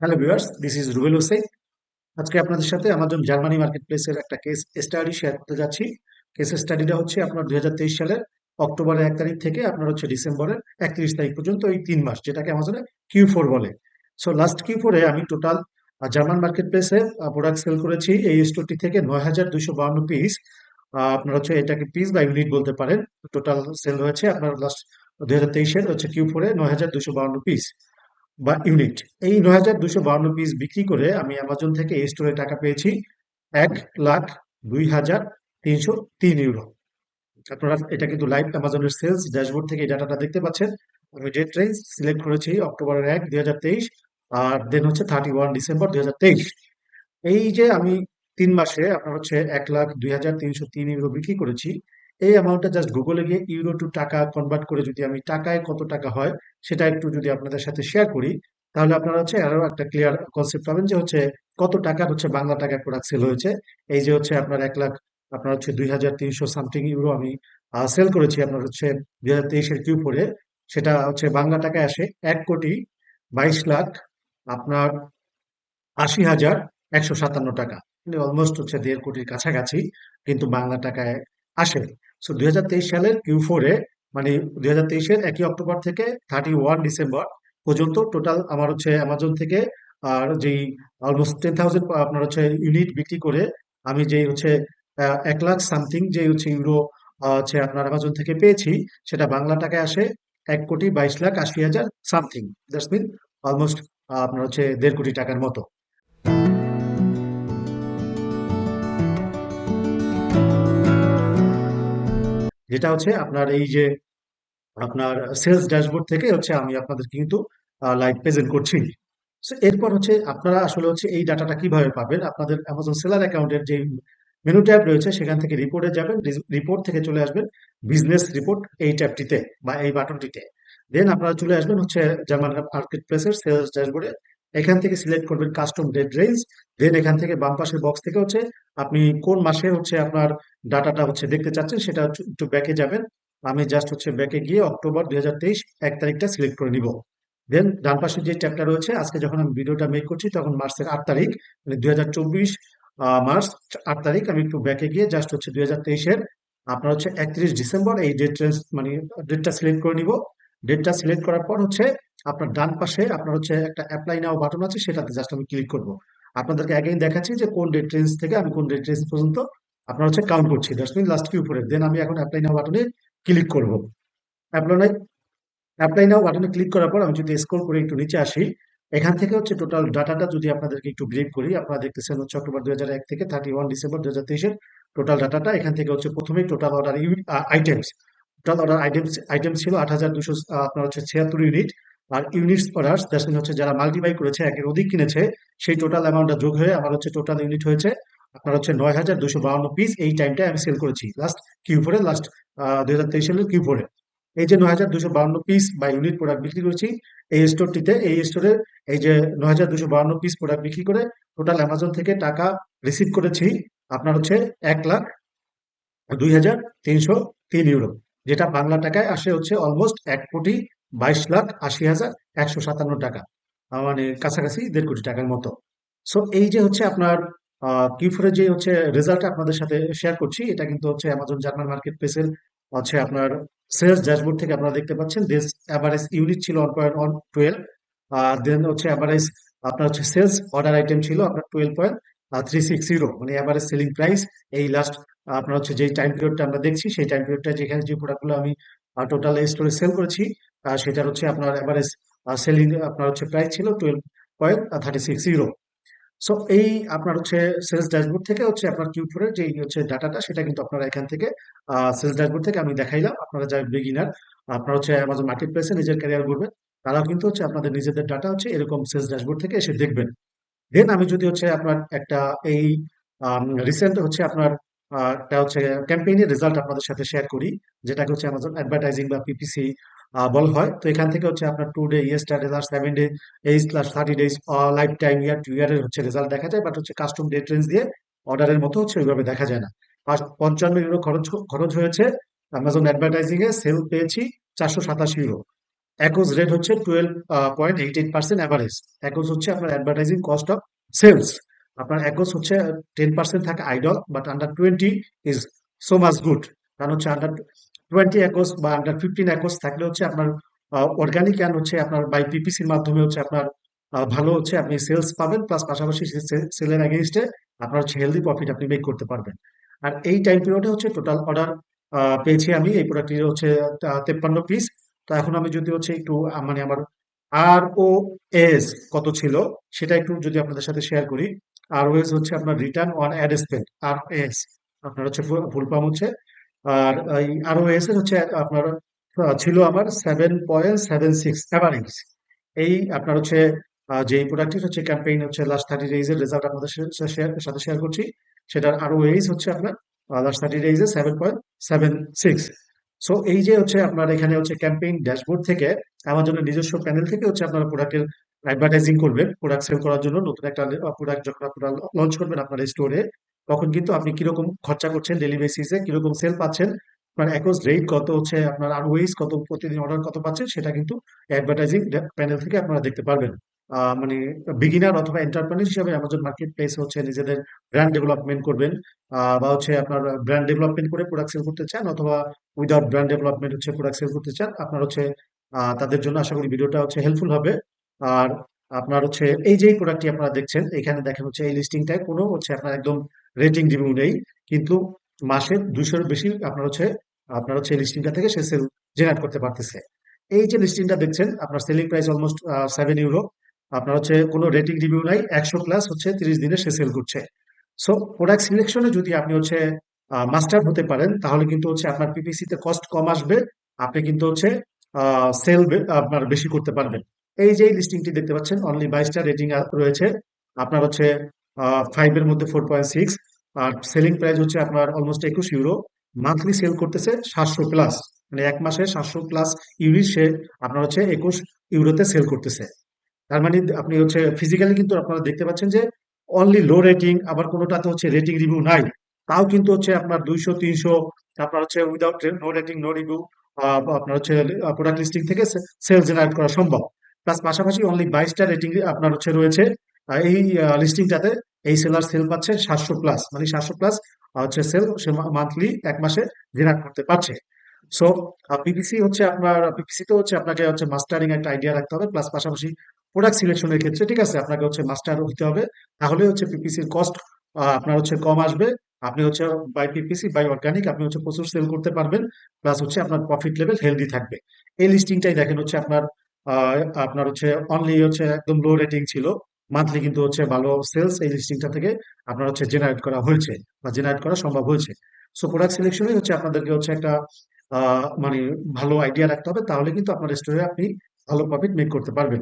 Hello viewers, this is Rubel Hossain. আজকে আপনাদের সাথে আমাজন জার্মানি মার্কেট প্লেসের একটা কেস স্টাডি শেয়ার করতে যাচ্ছি। কেস স্টাডিটা হচ্ছে আপনার 2023 সালের অক্টোবরের 1 তারিখ থেকে আপনার হচ্ছে ডিসেম্বরের 31 তারিখ পর্যন্ত, এই 3 মাস, যেটাকে আমাজনে Q4 বলে। সো লাস্ট Q4-এ আমি টোটাল জার্মান মার্কেট প্লেসে প্রোডাক্ট সেল করেছি এই স্টোরটি থেকে 9,252 পিস। আপনার হচ্ছে এটাকে পিস বা ইউনিট বলতে পারেন। টোটাল সেল হয়েছে আপনার লাস্ট 2023-এর হচ্ছে Q4-এ 9,252 পিস বা ইউনিট। এই 9,252 পিস বিক্রি করে আমি অ্যামাজন থেকে এই স্টোরে টাকা পেয়েছি 1,02,303 ইউরো। আপনারা এটা কিন্তু লাইভ অ্যামাজনের সেলস ড্যাশবোর্ড থেকে এই ডাটাটা দেখতে পাচ্ছেন। আমি ডেট রেঞ্জ সিলেক্ট করেছি অক্টোবরের 1, 2023, আর দেন হচ্ছে 31 ডিসেম্বর 2023। এই যে আমি 3 মাসে আপনার হচ্ছে 1,02,303 ইউরো বিক্রি করেছি। এই অ্যামাউন্টটা জাস্ট গুগলে গিয়ে ইউরো টু টাকা কনভার্ট করে যদি আমি টাকায় কত টাকা হয় সেটা একটু যদি আপনাদের সাথে শেয়ার করি, তাহলে আপনারা হচ্ছে আরো একটা ক্লিয়ার কনসেপ্ট পাবেন যে হচ্ছে কত টাকার হচ্ছে বাংলা টাকায় প্রোডাক্ট সেল হয়েছে। এই যে হচ্ছে আপনার 1,00,000, আপনার হচ্ছে 2,300 সামথিং ইউরো আমি সেল করেছি আপনার হচ্ছে 2023-এর Q4-এ। সেটা হচ্ছে বাংলা টাকায় আসে 1,22,00,000 আপনার 80,157 টাকা, মানে অলমোস্ট হচ্ছে 1.5 কোটির কাছাকাছি কিন্তু বাংলা টাকায় আসে। সো 2023 সালের Q4-এ, মানে 2023-এর 1 অক্টোবর থেকে 31 ডিসেম্বর পর্যন্ত টোটাল আমার হচ্ছে অ্যামাজন থেকে আর যেই অলমোস্ট 10,000 আপনার হচ্ছে ইউনিট বিক্রি করে আমি যেই হচ্ছে 1,00,000 সামথিং যে হচ্ছে ইউরো হচ্ছে আপনার অ্যামাজন থেকে পেয়েছি, সেটা বাংলা টাকায় আসে 1,22,80,000 সামথিং। দ্যাটস মিন অলমোস্ট আপনার হচ্ছে 1.5 কোটি টাকার মতো। যেটা হচ্ছে আপনার এই যে আপনার সেলস ড্যাশবোর্ড থেকে হচ্ছে আমি আপনাদেরকে কিন্তু লাইভ প্রেজেন্ট করছি। So, এরপর হচ্ছে আপনারা আসলে হচ্ছে এই ডাটাটা কিভাবে পাবেন, আপনাদের অ্যামাজন সেলার অ্যাকাউন্টের যে মেনু ট্যাব রয়েছে সেখান থেকে রিপোর্টে যাবেন, রিপোর্ট থেকে চলে আসবেন বিজনেস রিপোর্ট এই ট্যাবটিতে বা এই বাটনটিতে। দেন আপনারা চলে আসবেন হচ্ছে জার্মান মার্কেট প্লেসের সেলস ড্যাশবোর্ডে। এখান থেকে সিলেক্ট করবেন কাস্টম ডেট রেঞ্জ। দেন এখান থেকে বাম পাশের বক্স থেকে হচ্ছে আপনি কোন মাসে হচ্ছে আপনার ডাটাটা হচ্ছে দেখতে চাচ্ছেন সেটা হচ্ছে একটু ব্যাকে যাবেন। আমি জাস্ট হচ্ছে ব্যাকে গিয়ে অক্টোবর 2023 1 তারিখটা সিলেক্ট করে নিব। দেন ডান পাশে যে ট্যাবটা রয়েছে, আজকে যখন আমি ভিডিওটা মেক করছি তখন মার্চের 8 তারিখ, মানে 2024 মার্চ 8 তারিখ। আমি একটু ব্যাকে গিয়ে জাস্ট হচ্ছে 2023-এর আপনার হচ্ছে 31 ডিসেম্বর এই ডেট রেঞ্জ, মানে ডেটটা সিলেক্ট করে নিব। ডেটটা সিলেক্ট করার পর হচ্ছে আপনার ডান পাশে আপনার হচ্ছে একটা অ্যাপ্লাই নাও বাটন আছে, সেটাতে জাস্ট আমি ক্লিক করব। আপনাদেরকে আগেই দেখাচ্ছি যে কোন ডেট রেঞ্জ থেকে আমি কোন ডেট রেঞ্জ পর্যন্ত আপনার হচ্ছে কাউন্ট করছি। That's mean last Q4-এর। দেন আমি এখন অ্যাপ্লাই নাও বাটনে ক্লিক করব। অ্যাপ্লাই অ্যাপ্লাই নাও বাটনে ক্লিক করার পর আমি যদি স্ক্রল করে একটু নিচে আসি, এখান থেকে হচ্ছে টোটাল ডাটাটা যদি আপনাদেরকে একটু ব্রিফ করি, আপনারা দেখতেছেন হচ্ছে অক্টোবর 2001 থেকে 31 ডিসেম্বর 2023-এর টোটাল ডাটাটা। এখান থেকে হচ্ছে প্রথমেই total order items, total order items ছিল 8,200, আপনার হচ্ছে 76 ইউনিট। আর ইউনিটস অর্ডার্স দ্যাটস মিন হচ্ছে যারা মাল্টিবাই করেছে, একের অধিক কিনেছে, সেই টোটাল অ্যামাউন্টটা যোগ হয়ে আমার হচ্ছে টোটাল ইউনিট হয়েছে আপনার হচ্ছে 9,252 পিস। এই টাইমটা আমি সেল করেছি লাস্ট Q4-এ, লাস্ট 2023 সালের Q4-এ। এই যে 9,252 পিস বা ইউনিট প্রোডাক্ট বিক্রি করেছি এই স্টোরটিতে, এই স্টোরে এই যে 9,252 পিস প্রোডাক্ট বিক্রি করে টোটাল অ্যামাজন থেকে টাকা রিসিভ করেছি আপনার হচ্ছে 1,02,303 ইউরো, যেটা বাংলা টাকায় আসে হচ্ছে অলমোস্ট 1,22,80,157 টাকা। মানে কাছাকাছি 1.5 কোটি টাকার মতো। সো এই যে হচ্ছে আপনার Q4 যে হচ্ছে রেজাল্ট আপনাদের সাথে শেয়ার করছি, এটা কিন্তু হচ্ছে অ্যামাজন জার্মান মার্কেট প্লেসের হচ্ছে আপনার সেলস ড্যাশবোর্ড থেকে আপনারা দেখতে পাচ্ছেন। দেশ অ্যাভারেজ ইউনিট ছিল 1.112, দেন হচ্ছে অ্যাভারেজ আপনার হচ্ছে সেলস অর্ডার আইটেম ছিল আপনার 12.360, মানে অ্যাভারেজ সেলিং প্রাইস। এই লাস্ট আপনার হচ্ছে যে টাইম পিরিয়ডটা আমরা দেখছি, সেই টাইম পিরিয়ডটা যেখানে যে প্রোডাক্টগুলো আমি টোটাল স্টোরে সেল করেছি, সেটার হচ্ছে আপনার অ্যাভারেজ সেলিং আপনার হচ্ছে প্রাইস ছিল 12.36 ইউরো। সো এই আপনার হচ্ছে সেলস ড্যাশবোর্ড থেকে হচ্ছে আপনার Q4 এর যে হচ্ছে ডাটাটা, সেটা কিন্তু আপনারা এখান থেকে সেলস ড্যাশবোর্ড থেকে আমি দেখাইলাম। আপনারা যারা বিগিনার, আপনারা হচ্ছে অ্যামাজন মার্কেট প্লেসে নিজের ক্যারিয়ার করবেন, তারাও কিন্তু হচ্ছে আপনাদের নিজেদের ডাটা হচ্ছে এরকম সেলস ড্যাশবোর্ড থেকে এসে দেখবেন। দেন আমি যদি হচ্ছে আপনার একটা এই রিসেন্ট হচ্ছে আপনার একটা হচ্ছে ক্যাম্পেইনের রেজাল্ট আপনাদের সাথে শেয়ার করি, যেটাকে হচ্ছে অ্যামাজন অ্যাডভার্টাইজিং বা PPC বলা হয়। তো এখান থেকে হচ্ছে আপনার 2 day, yesterday, 7 day, 8+30 days, life time, year to ইয়ারের হচ্ছে রেজাল্ট দেখা যায়, বাট হচ্ছে কাস্টম ডেট রেঞ্জ দিয়ে অর্ডারের মতো হচ্ছে ওইভাবে দেখা যায় না। 55 ইউরো খরচ খরচ হয়েছে অ্যামাজন অ্যাডভার্টাইজিং এ, সেল পেয়েছি 487 ইউরো। একজ রেট হচ্ছে 12.88% অ্যাভারেজ। একজ হচ্ছে আপনার অ্যাডভার্টাইজিং কস্ট অফ সেলস। আপনার একজ হচ্ছে 10% থাকে idol, but under 20 is so much good. কারণ হচ্ছে আন্ডার 20 একজ বা আন্ডার 15 একজ থাকলে হচ্ছে আপনার অর্গানিক অ্যান্ড হচ্ছে আপনার বাই পিপিসির মাধ্যমে হচ্ছে আপনার ভালো হচ্ছে আপনি সেলস পাবেন, প্লাস পাশাপাশি সেলের এগেইনস্টে আপনার হচ্ছে হেলদি প্রফিট আপনি মেক করতে পারবেন। আর এই টাইম পিরিয়ডে হচ্ছে টোটাল অর্ডার পেয়েছি আমি এই প্রোডাক্টটির হচ্ছে 53 পিস। তো এখন আমি যদি হচ্ছে একটু মানে আমার আর ও এস কত ছিল সেটা একটু যদি আপনাদের সাথে শেয়ার করি। আর ও এস হচ্ছে আপনার রিটার্ন অন অ্যাড স্পেন্ড, আর এস আপনার হচ্ছে ফুল ফর্ম হচ্ছে। আর এই আর ও এস এর হচ্ছে আপনার ছিল আমার 7.76 অ্যাভারেজ। এই আপনার হচ্ছে যে প্রোডাক্টটির হচ্ছে ক্যাম্পেইন হচ্ছে লাস্ট 30 ডেজ এর রেজাল্ট আপনাদের সাথে শেয়ার করছি। সেটার আর ও এস হচ্ছে আপনার লাস্ট 30 ডেজ এ 7.76। সো এই যে হচ্ছে আপনার এখানে হচ্ছে ক্যাম্পেইন ড্যাশবোর্ড থেকে আমাজনের নিজস্ব প্যানেল থেকে হচ্ছে আপনারা প্রোডাক্টের অ্যাডভার্টাইজিং করবেন প্রোডাক্ট সেল করার জন্য। নতুন একটা প্রোডাক্ট যখন আপনারা লঞ্চ করবেন আপনার স্টোরে, তখন কিন্তু আপনি কিরকম খরচা করছেন ডেলি বেসিসে, কিরকম সেল পাচ্ছেন, আপনার অ্যাকোস রেট কত হচ্ছে, আপনার আরওএইস কত, প্রতিদিন অর্ডার কত পাচ্ছেন, সেটা কিন্তু অ্যাডভার্টাইজিং প্যানেল থেকে আপনারা দেখতে পারবেন। মানে বিগিনার অথবা এন্টারপ্রেনিউর হিসেবে অ্যামাজন মার্কেট প্লেস হচ্ছে নিজেদের ব্র্যান্ড ডেভেলপমেন্ট করবেন, বা হচ্ছে আপনার ব্র্যান্ড ডেভেলপমেন্ট করে প্রোডাক্ট সেল করতে চান, অথবা উইদাউট ব্র্যান্ড ডেভেলপমেন্ট হচ্ছে প্রোডাক্ট সেল করতে চান, আপনার হচ্ছে তাদের জন্য আশা করি ভিডিওটা হচ্ছে হেল্পফুল হবে। আর আপনার হচ্ছে এই যে প্রোডাক্টটি আপনারা দেখছেন এখানে দেখেন হচ্ছে এই লিস্টিংটায় কোনো হচ্ছে আপনার একদম রেটিং রিভিউ নেই, কিন্তু মাসে 200-এর বেশি আপনার হচ্ছে এই লিস্টিংটা থেকে সে সেল জেনারেট করতে পারতেছে। এই যে লিস্টিংটা দেখছেন আপনার সেলিং প্রাইস অলমোস্ট 7 ইউরো, আপনার হচ্ছে কোনো রেটিং রিভিউ নাই, 100 প্লাস হচ্ছে 30 দিনে সে সেল করছে। সো প্রোডাক্ট সিলেকশনে যদি আপনি হচ্ছে মাস্টার হতে পারেন তাহলে কিন্তু হচ্ছে আপনার পিপিসি তে কস্ট কম আসবে, আপনি কিন্তু হচ্ছে সেল আপনার বেশি করতে পারবেন। এই যে লিস্টিংটি দেখতে পাচ্ছেন অনলি 22টা রেটিং রয়েছে, আপনার হচ্ছে 5 এর মধ্যে 4.6, আর সেলিং প্রাইস হচ্ছে আপনার অলমোস্ট 21 ইউরো। মান্থলি সেল করতেছে 700 প্লাস, মানে এক মাসে 700 প্লাস ইউনিট সে আপনার হচ্ছে 21 ইউরোতে সেল করতেছে। তার মানে আপনি হচ্ছে ফিজিক্যালি কিন্তু আপনারা দেখতে পাচ্ছেন যে অনলি লো রেটিং, আবার কোনোটাতে হচ্ছে রেটিং রিভিউ নাই, তাও কিন্তু হচ্ছে আপনার 200-300 আপনার হচ্ছে without no rating no review আপনার হচ্ছে প্রোডাক্ট লিস্টিং থেকে সেল জেনারেট করা সম্ভব। প্লাস পাশাপাশি অনলি 22টা রেটিং আপনার হচ্ছে রয়েছে এই লিস্টিংটাতে। এই সেলার সেল পাচ্ছে 700 প্লাস, মানে 700 প্লাস হচ্ছে সেল সে মান্থলি এক মাসে জেনারেট করতে পারছে। সো পিপিসি হচ্ছে আপনার পিপিসি তো হচ্ছে আপনাকে হচ্ছে মাস্টারিং একটা আইডিয়া রাখতে হবে, প্লাস পাশাপাশি প্রোডাক্ট সিলেকশনের ক্ষেত্রে ঠিক আছে আপনাকে হচ্ছে মাস্টার হতে হবে। তাহলে হচ্ছে পিপিসির কস্ট আপনার হচ্ছে কম আসবে, আপনি হচ্ছে বাই পিপিসি বাই অর্গানিক আপনি হচ্ছে প্রচুর সেল করতে পারবেন, প্লাস হচ্ছে আপনার প্রফিট লেভেল হেলদি থাকবে। এই লিস্টিংটাই দেখেন হচ্ছে আপনার আহ, আপনার হচ্ছে অনলি হচ্ছে একদম লো রেটিং ছিল, মান্থলি কিন্তু হচ্ছে ভালো সেলস এই লিস্টিংটা থেকে আপনার হচ্ছে জেনারেট করা হয়েছে বা জেনারেট করা সম্ভব হয়েছে। সো প্রোডাক্ট সিলেকশনে হচ্ছে আপনাদেরকে হচ্ছে একটা মানে ভালো আইডিয়া রাখতে হবে, তাহলে কিন্তু আপনার স্টোরে আপনি ভালো প্রফিট মেক করতে পারবেন।